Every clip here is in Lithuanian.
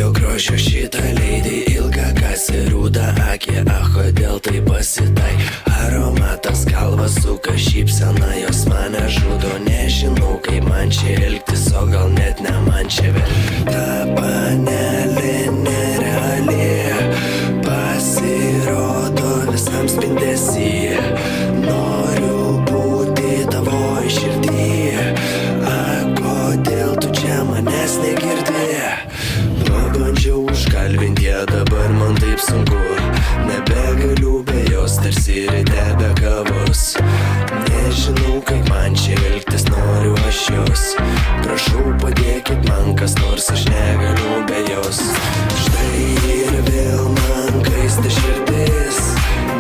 kokio grožio šitą leidį, ilgą kasį, rudą akį, kodėl tai pasitai. Aromatas galvas suka, šypsena jos mane žudo. Nežinau, kaip man čia elgtis, o gal net ne man čia vėl. Ta panelė nereali, pasirodo visam spindesy. Noriu būti tavoj širdį, kodėl tu čia manęs negirdi? Pabandžiau užkalbinti, dabar man taip sunku. Nebegaliu be jos, tarsi ryte be kavos. Nežinau, kaip man čia elgtis, noriu aš jos. Prašau, padėkit man kas nors, aš negaliu be jos. Štai ir vėl man kaista širdis,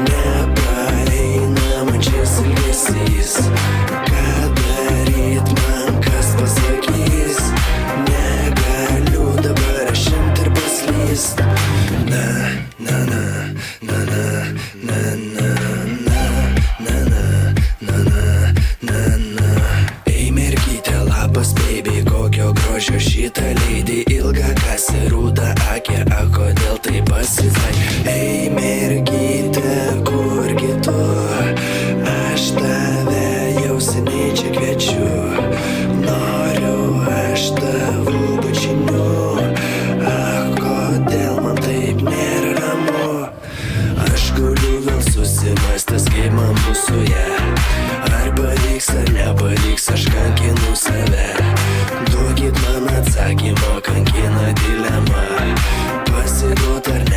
nepraeina man šis ilgesys. Ką daryt man, kas pasakys? Negaliu dabar aš imt ir paslyst. Na, na, na, na, na, na, na, na, na, na, na, na, na. Ei mergytė, labas baby, kokio grožio šitą leidį, ilgą kasį, rudą akį, kodėl tai pasitai. Ei mergytė, kurgi tu, aš tave jau seniai čia kviečiu. Noriu aš tavo bučinių, kodėl man taip nėra ramu. Aš guliu vėl susimastęs, kaip man bus su ja. Ar pavyks ar nepavyks, aš kankinu save. Duokit man atsakymą, kankina dilema. Pasiduot ar